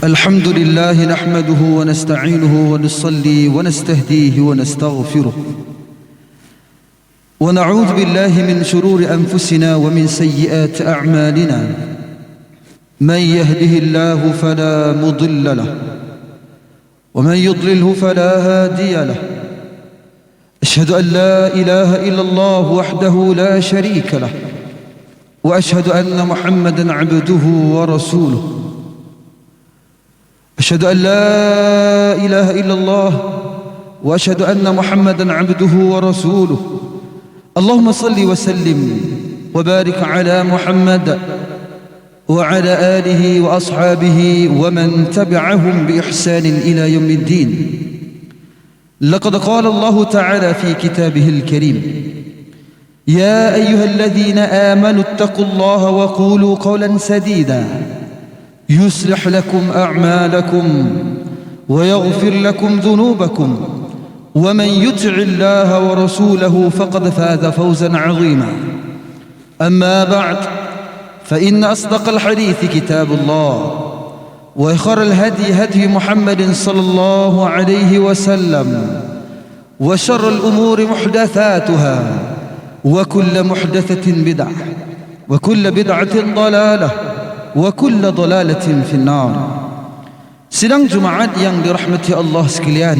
الحمد لله نحمده ونستعينه ونصلي ونستهديه ونستغفره ونعوذ بالله من شرور أنفسنا ومن سيئات أعمالنا. من يهده الله فلا مضل له ومن يضلله فلا هادي له. أشهد أن لا إله إلا الله وحده لا شريك له وأشهد أن محمدا عبده ورسوله. أشهد أن لا إله إلا الله وأشهد أن محمدا عبده ورسوله. اللهم صل وسلم وبارك على محمد وعلى آله وأصحابه ومن تبعهم بإحسان إلى يوم الدين. لقد قال الله تعالى في كتابه الكريم: يا أيها الذين آمنوا اتقوا الله وقولوا قولا سديدا يصلح لكم أعمالكم ويغفر لكم ذنوبكم ومن يطع الله ورسوله فقد فاز فوزا عظيما. أما بعد، فإن أصدق الحديث كتاب الله، وخير الهدي هدي محمد صلى الله عليه وسلم، وشر الأمور محدثاتها، وكل محدثة بدعة، وكل بدعة ضلالة، وكل ضلالة في النار. Sidang Jumaat yang dirahmati Allah sekalian,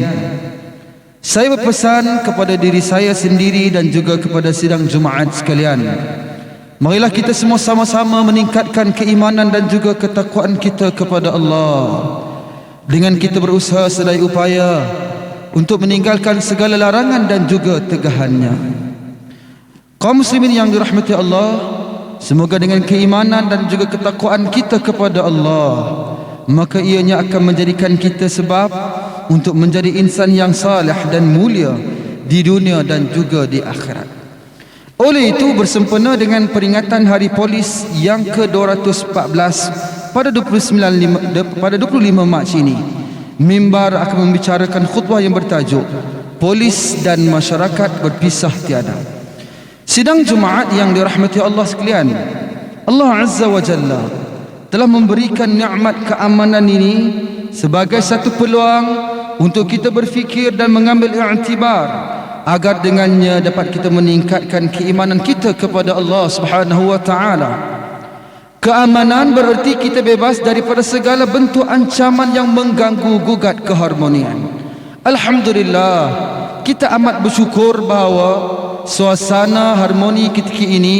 saya berpesan kepada diri saya sendiri dan juga kepada sidang Jumaat sekalian, marilah kita semua sama-sama meningkatkan keimanan dan juga ketakwaan kita kepada Allah dengan kita berusaha sedaya upaya untuk meninggalkan segala larangan dan juga tegahannya. Kaum muslimin yang dirahmati Allah, semoga dengan keimanan dan juga ketakwaan kita kepada Allah, maka ianya akan menjadikan kita sebab untuk menjadi insan yang saleh dan mulia di dunia dan juga di akhirat. Oleh itu, bersempena dengan peringatan Hari Polis yang ke-214 pada 25 Mac ini, mimbar akan membicarakan khutbah yang bertajuk Polis dan Masyarakat Berpisah Tiada. Sidang Jumaat yang dirahmati Allah sekalian, Allah Azza wa Jalla telah memberikan nikmat keamanan ini sebagai satu peluang untuk kita berfikir dan mengambil iktibar agar dengannya dapat kita meningkatkan keimanan kita kepada Allah Subhanahu wa taala. Keamanan bererti kita bebas daripada segala bentuk ancaman yang mengganggu gugat keharmonian. Alhamdulillah, kita amat bersyukur bahawa suasana harmoni ketika ini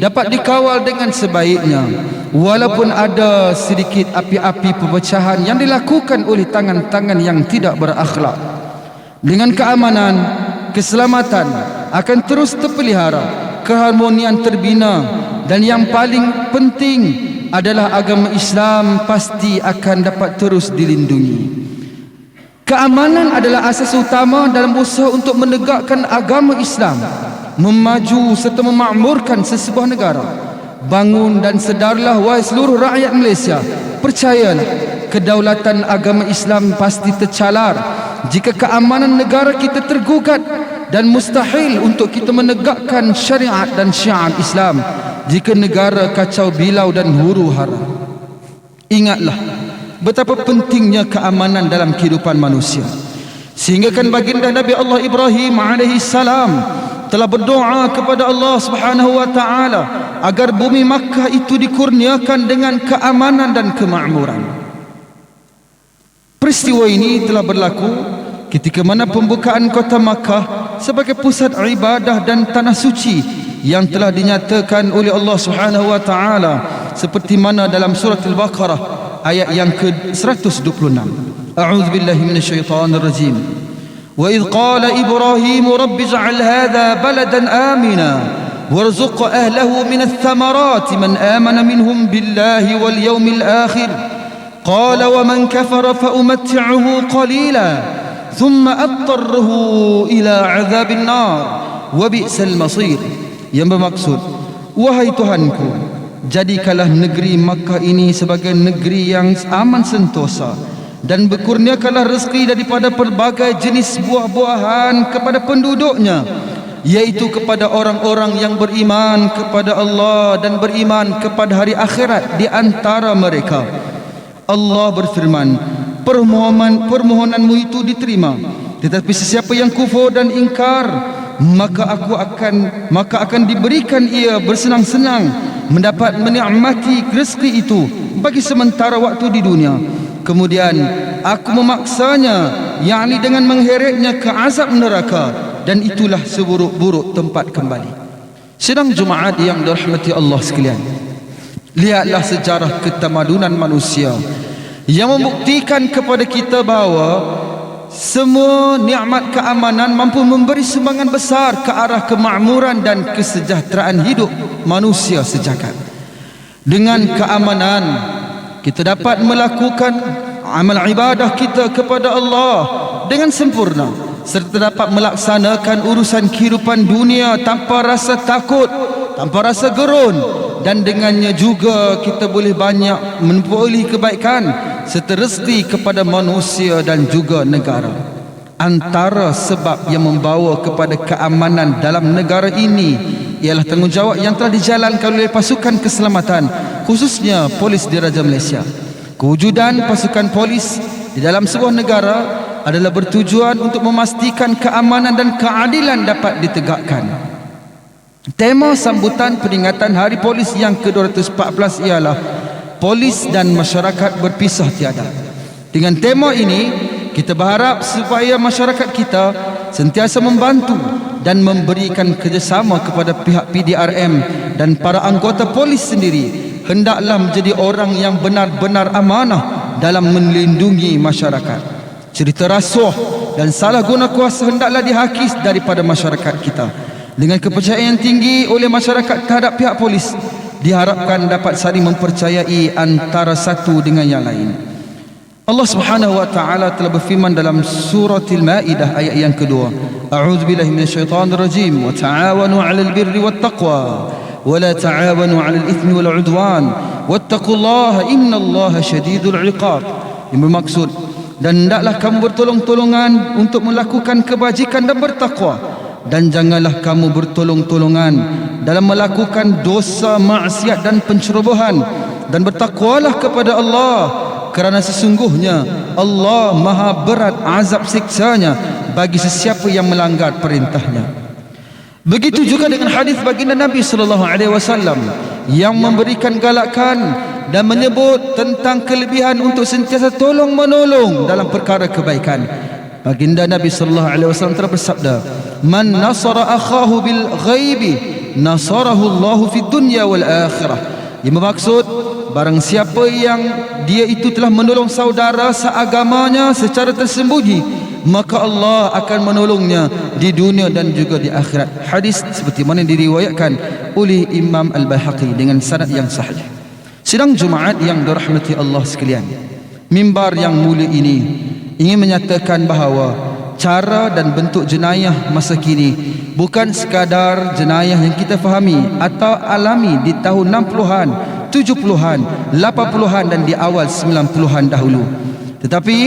dapat dikawal dengan sebaiknya, walaupun ada sedikit api-api perpecahan yang dilakukan oleh tangan-tangan yang tidak berakhlak. Dengan keamanan, keselamatan akan terus terpelihara, keharmonian terbina, dan yang paling penting adalah agama Islam pasti akan dapat terus dilindungi. Keamanan adalah asas utama dalam usaha untuk menegakkan agama Islam, memaju serta memakmurkan sesebuah negara. Bangun dan sedarlah wahai seluruh rakyat Malaysia, percayalah, kedaulatan agama Islam pasti tercalar jika keamanan negara kita tergugat, dan mustahil untuk kita menegakkan syariat dan syiar Islam jika negara kacau bilau dan huru-hara. Ingatlah betapa pentingnya keamanan dalam kehidupan manusia, sehingga kan baginda Nabi Allah Ibrahim alaihi salam telah berdoa kepada Allah Subhanahu wa taala agar bumi Makkah itu dikurniakan dengan keamanan dan kemakmuran. Peristiwa ini telah berlaku ketika mana pembukaan kota Makkah sebagai pusat ibadah dan tanah suci yang telah dinyatakan oleh Allah Subhanahu wa taala seperti mana dalam surah Al-Baqarah ayat yang ke-126. A'udzu billahi minasyaitonir rajim. Wa idh qala Ibrahim rabbi ij'al hadha baladan amina warzuq ahlihi minats thamarati man amana minhum billahi wal yawmil akhir qala wa man kafara fa umatti'uhu qalila thumma adtarruhu ila 'adzabin nar wa bi'sal masir. Yang bermaksud, wahai Tuhanku, jadikanlah negeri Makkah ini sebagai negeri yang aman sentosa, dan berkurniakanlah rezeki daripada pelbagai jenis buah-buahan kepada penduduknya, yaitu kepada orang-orang yang beriman kepada Allah dan beriman kepada hari akhirat di antara mereka. Allah berfirman, permohonanmu itu diterima, tetapi sesiapa yang kufur dan ingkar, maka akan diberikan ia bersenang-senang mendapat menikmati rezeki itu bagi sementara waktu di dunia. Kemudian aku memaksanya, yakni dengan mengheretnya ke azab neraka, dan itulah seburuk-buruk tempat kembali. Sidang Jumaat yang dirahmati Allah sekalian, lihatlah sejarah ketamadunan manusia yang membuktikan kepada kita bahawa semua nikmat keamanan mampu memberi sumbangan besar ke arah kemakmuran dan kesejahteraan hidup manusia sejagat. Dengan keamanan, kita dapat melakukan amal ibadah kita kepada Allah dengan sempurna, serta dapat melaksanakan urusan kehidupan dunia tanpa rasa takut, tanpa rasa gerun, dan dengannya juga kita boleh banyak memperoleh kebaikan serta rezeki kepada manusia dan juga negara. Antara sebab yang membawa kepada keamanan dalam negara ini ialah tanggungjawab yang telah dijalankan oleh pasukan keselamatan, khususnya polis Diraja Malaysia. Kewujudan pasukan polis di dalam sebuah negara adalah bertujuan untuk memastikan keamanan dan keadilan dapat ditegakkan. Tema sambutan peringatan Hari Polis yang ke-214 ialah Polis dan Masyarakat Berpisah Tiada. Dengan tema ini, kita berharap supaya masyarakat kita sentiasa membantu dan memberikan kerjasama kepada pihak PDRM dan para anggota polis sendiri. Hendaklah menjadi orang yang benar-benar amanah dalam melindungi masyarakat. Cerita rasuah dan salah guna kuasa hendaklah dihakis daripada masyarakat kita. Dengan kepercayaan yang tinggi oleh masyarakat terhadap pihak polis, diharapkan dapat saling mempercayai antara satu dengan yang lain. Allah Subhanahu wa taala telah berfirman dalam surah Al-Maidah ayat yang kedua, A'udzubillahi minasyaitonir rajim, wa ta'awanu 'alal birri wat taqwa wa la ta'awanu 'alal itsmi wal 'udwan wattaqullaha innallaha syadidul 'iqab. Yang bermaksud, dan hendaklah kamu bertolong-tolongan untuk melakukan kebajikan dan bertakwa, dan janganlah kamu bertolong-tolongan dalam melakukan dosa, maksiat dan pencerobohan, dan bertakwalah kepada Allah, kerana sesungguhnya Allah maha berat azab siksanya bagi sesiapa yang melanggar perintahnya. Begitu juga dengan hadis baginda Nabi sallallahu alaihi wasallam yang memberikan galakan dan menyebut tentang kelebihan untuk sentiasa tolong menolong dalam perkara kebaikan. Baginda Nabi sallallahu alaihi wasallam telah bersabda, "Man nasara akhahu bil ghaibi nasarahu Allahu fid dunya wal akhirah." Yang bermaksud, barang siapa yang dia itu telah menolong saudara seagamanya secara tersembunyi, maka Allah akan menolongnya di dunia dan juga di akhirat. Hadis seperti mana diriwayatkan oleh Imam Al-Baihaqi dengan sanad yang sahih. Sidang Jumaat yang dirahmati Allah sekalian, mimbar yang mulia ini ingin menyatakan bahawa cara dan bentuk jenayah masa kini bukan sekadar jenayah yang kita fahami atau alami di tahun 60-an, 70-an, 80-an dan di awal 90-an dahulu. Tetapi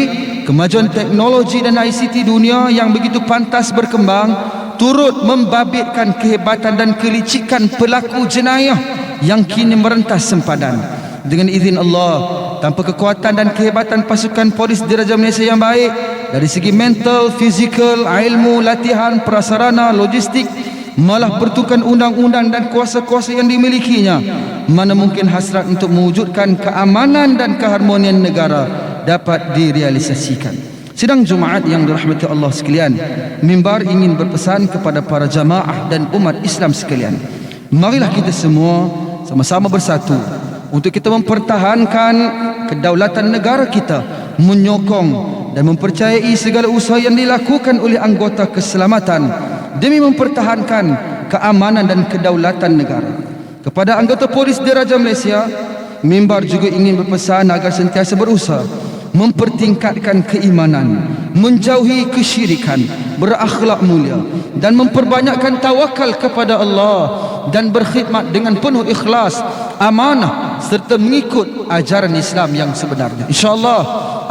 kemajuan teknologi dan ICT dunia yang begitu pantas berkembang turut membabitkan kehebatan dan kelicikan pelaku jenayah yang kini merentas sempadan. Dengan izin Allah, tanpa kekuatan dan kehebatan pasukan polis Diraja Malaysia yang baik dari segi mental, fizikal, ilmu, latihan, prasarana, logistik, malah pertukan undang-undang dan kuasa-kuasa yang dimilikinya, mana mungkin hasrat untuk mewujudkan keamanan dan keharmonian negara dapat direalisasikan. Sidang Jumaat yang dirahmati Allah sekalian, mimbar ingin berpesan kepada para jamaah dan umat Islam sekalian, marilah kita semua sama-sama bersatu untuk kita mempertahankan kedaulatan negara kita, menyokong dan mempercayai segala usaha yang dilakukan oleh anggota keselamatan demi mempertahankan keamanan dan kedaulatan negara. Kepada anggota polis Diraja Malaysia, mimbar juga ingin berpesan agar sentiasa berusaha mempertingkatkan keimanan, menjauhi kesyirikan, berakhlak mulia dan memperbanyakkan tawakal kepada Allah dan berkhidmat dengan penuh ikhlas, amanah serta mengikut ajaran Islam yang sebenarnya. InsyaAllah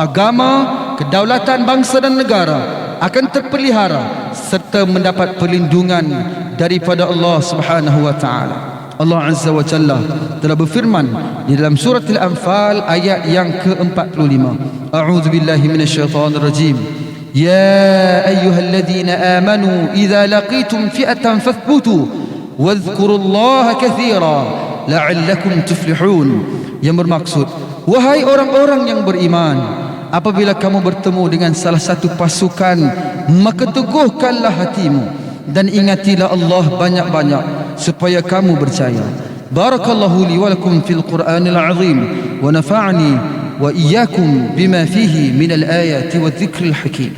agama, kedaulatan bangsa dan negara akan terpelihara serta mendapat perlindungan daripada Allah Subhanahu wa taala. Allah Azza wa Jalla telah berfirman di dalam surah Al-Anfal ayat yang ke-45. A'udzu billahi minasyaitonir rajim. Ya ayyuhalladzina amanu idza laqitum fi'atan fathbutu wadhkurullaha katsira la'allakum tuflihun. Yang bermaksud, wahai orang-orang yang beriman, apabila kamu bertemu dengan salah satu pasukan, maka teguhkanlah hatimu dan ingatilah Allah banyak-banyak supaya kamu berjaya. Barakallahu li wa lakum fil Qur'anil azim wa nafa'ani wa iyyakum bima fihi min al-ayati wadh-dhikril hakim.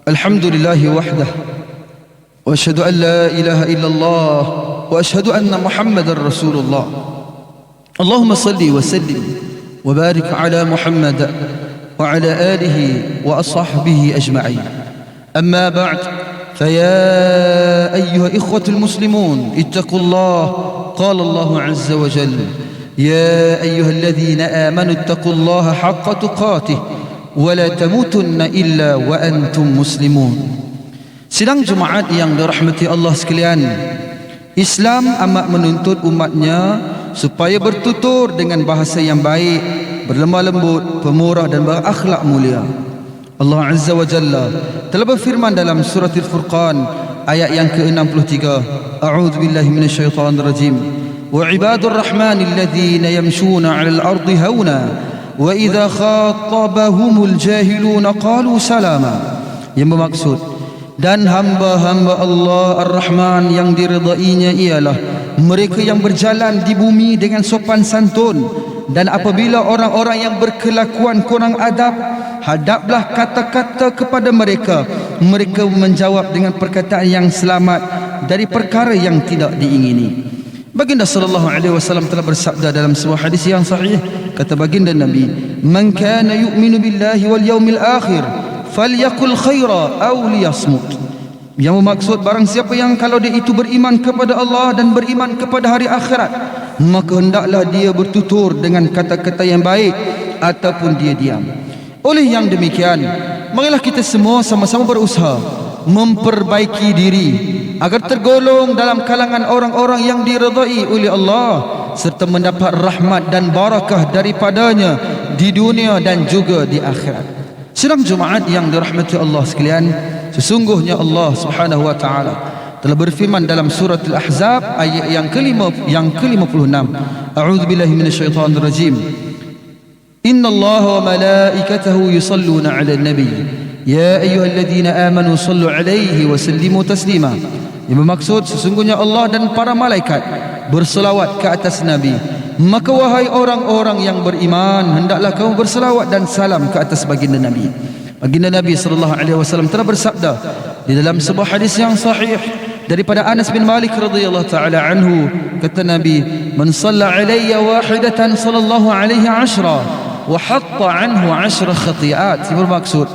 الحمد لله وحده واشهد ان لا اله الا الله واشهد ان محمدا رسول الله. اللهم صل وسلم وبارك على محمد وعلى اله واصحابه اجمعين. اما بعد، فيا ايها اخوه المسلمون اتقوا الله. قال الله عز وجل: يا ايها الذين امنوا اتقوا الله حق تقاته wala tamutunna illa wa antum muslimun. Sidang Jumaat yang dirahmati Allah sekalian, Islam amat menuntut umatnya supaya bertutur dengan bahasa yang baik, berlemah lembut, pemurah dan berakhlak mulia. Allah Azza wa Jalla telah berfirman dalam surah Al-Furqan ayat yang ke-63. A'udzu billahi minasyaitonir rajim. Wa ibadur rahmanil ladzina yamshuna 'alal ardi hauna wa idza khatabahumul jahiluna qalu salama. Yang bermaksud, dan hamba-hamba Allah Ar-Rahman yang diridainya ialah mereka yang berjalan di bumi dengan sopan santun, dan apabila orang-orang yang berkelakuan kurang adab hadaplah kata-kata kepada mereka, mereka menjawab dengan perkataan yang selamat dari perkara yang tidak diingini. Baginda sallallahu alaihi wasallam telah bersabda dalam sebuah hadis yang sahih, kata baginda Nabi, "Man kana yu'minu billahi wal yawmil akhir falyaqul khaira aw liyasmut." Yang bermaksud, barang siapa yang kalau dia itu beriman kepada Allah dan beriman kepada hari akhirat, maka hendaklah dia bertutur dengan kata-kata yang baik ataupun dia diam. Oleh yang demikian, marilah kita semua sama-sama berusaha memperbaiki diri agar tergolong dalam kalangan orang-orang yang diridai oleh Allah serta mendapat rahmat dan barakah daripadanya di dunia dan juga di akhirat. Sidang Jumaat yang dirahmati Allah sekalian, sesungguhnya Allah Subhanahu wa taala telah berfirman dalam surah Al-Ahzab ayat yang ke-56. A'udzu billahi minasyaitonir rajim. Innallaha wa malaikatahu yusalluna 'alan nabiy. Ya ayyuhalladzina amanu sallu 'alaihi wa sallimu taslima. Yang bermaksud, sesungguhnya Allah dan para malaikat berselawat ke atas Nabi. Maka wahai orang-orang yang beriman, hendaklah kamu berselawat dan salam ke atas baginda Nabi. Baginda Nabi sallallahu alaihi wasallam telah bersabda di dalam sebuah hadis yang sahih daripada Anas bin Malik radhiyallahu taala anhu, kata Nabi, "Man shalla alayya wahidatan sallallahu alaihi 'ashra wa hatta anhu 'ashra khati'at." Yang bermaksud,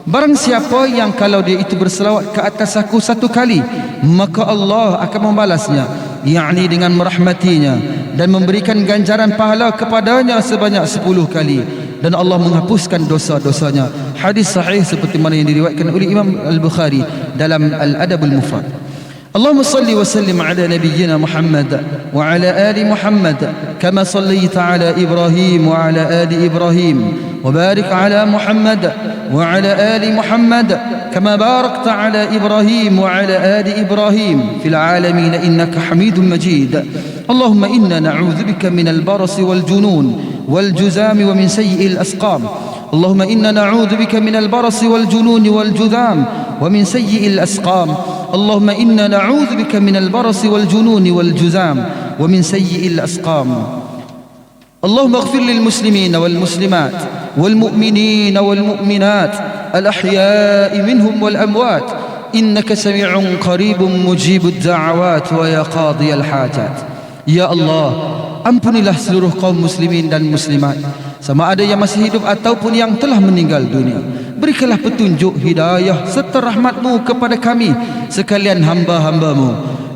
barang siapa yang kalau dia itu berselawat ke atas aku satu kali, maka Allah akan membalasnya, yakni dengan merahmatinya dan memberikan ganjaran pahala kepadanya sebanyak 10 kali, dan Allah menghapuskan dosa-dosanya. Hadis sahih seperti mana yang diriwayatkan oleh Imam Al-Bukhari dalam Al-Adabul Mufrad. Allahumma salli wa sallim ala nabiyyina Muhammad wa ala ali Muhammad kama sallaita ala Ibrahim wa ala ali Ibrahim wa barik ala Muhammad wa ala ali Muhammad kama barakta ala Ibrahim wa ala ali Ibrahim fil alamin innaka Hamidum Majid. Allahumma inna na'udzu bika minal barasi wal junun wal juzami wa min sayyi'il asqam. Allahumma inna na'udzu bika minal barasi wal jununi wal juzam wa min sayyi'il asqam. اللهم إنا نعوذ بك من البرص والجنون والجذام ومن سيء الأسقام. اللهم اغفر للمسلمين والمسلمات والمؤمنين والمؤمنات الأحياء منهم والأموات إنك سميع قريب مجيب الدعوات ويا قاضي الحاجات. Ya Allah, ampunilah seluruh kaum muslimin dan muslimat, sama ada yang masih hidup ataupun yang telah meninggal dunia. Berikanlah petunjuk, hidayah serta rahmat-Mu kepada kami sekalian hamba-hamba-Mu,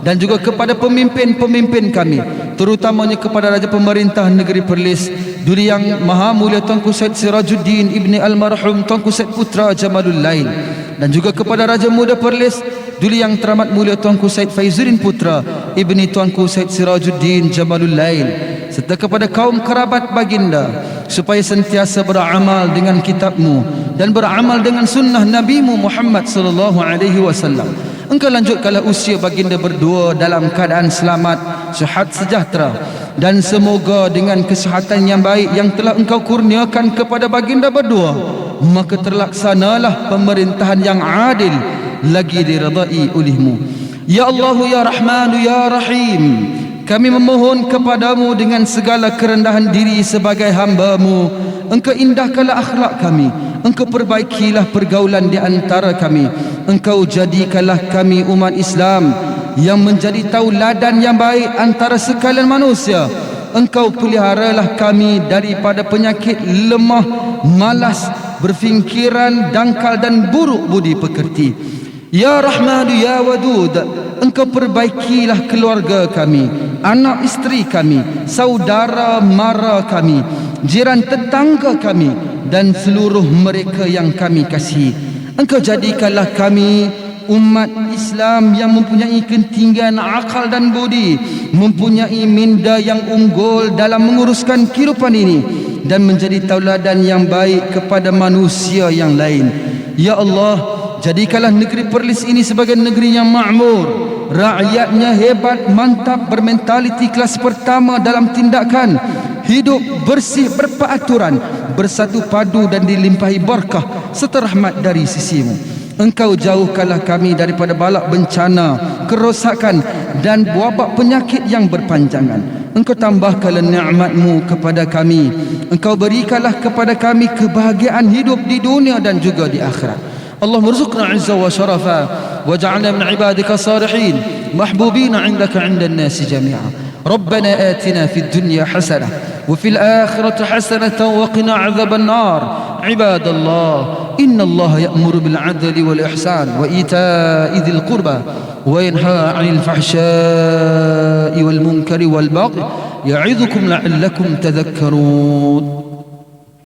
dan juga kepada pemimpin-pemimpin kami, terutamanya kepada Raja Pemerintah Negeri Perlis Duli Yang Maha Mulia Tuanku Said Sirajuddin Ibni Almarhum Tuanku Said Putra Jamalul Lail, dan juga kepada Raja Muda Perlis Duli Yang Teramat Mulia Tuanku Said Faizuddin Putra Ibni Tuanku Said Sirajuddin Jamalul Lail, serta kepada kaum kerabat baginda, supaya sentiasa beramal dengan kitabmu dan beramal dengan sunnah Nabi-Mu Muhammad sallallahu alaihi wasallam. Engkau lanjutkanlah usia baginda berdua dalam keadaan selamat, sihat sejahtera, dan semoga dengan kesihatan yang baik yang telah engkau kurniakan kepada baginda berdua, maka terlaksanalah pemerintahan yang adil lagi diredai olehmu. Ya Allah, ya Rahman, ya Rahim, kami memohon kepadamu dengan segala kerendahan diri sebagai hamba-Mu. Engkau indahkanlah akhlak kami, engkau perbaikilah pergaulan di antara kami, engkau jadikanlah kami umat Islam yang menjadi tauladan yang baik antara sekalian manusia. Engkau peliharalah kami daripada penyakit lemah, malas, berfikiran dangkal dan buruk budi pekerti. Ya Rahman, ya Wadud, engkau perbaikilah keluarga kami, anak isteri kami, saudara mara kami, jiran tetangga kami, dan seluruh mereka yang kami kasihi. Engkau jadikanlah kami umat Islam yang mempunyai ketinggian akal dan budi, mempunyai minda yang unggul dalam menguruskan kehidupan ini, dan menjadi tauladan yang baik kepada manusia yang lain. Ya Allah, jadikanlah negeri Perlis ini sebagai negeri yang makmur, rakyatnya hebat, mantap, bermentaliti kelas pertama dalam tindakan, hidup bersih, berperaturan, bersatu padu dan dilimpahi berkah serta rahmat dari sisimu. Engkau jauhkanlah kami daripada balak bencana, kerosakan dan wabak penyakit yang berpanjangan. Engkau tambahkanlah nikmat-Mu kepada kami. Engkau berikanlah kepada kami kebahagiaan hidup di dunia dan juga di akhirat. اللهم ارزقنا عزا وشرفا واجعلنا من عبادك الصالحين محبوبين عندك عند الناس جميعا. ربنا آتنا في الدنيا حسنة وفي الآخرة حسنة وقنا عذاب النار. عباد الله، إن الله يأمر بالعدل والإحسان وإيتاء ذي القربى وينهى عن الفحشاء والمنكر والبغي يعظكم لعلكم تذكرون.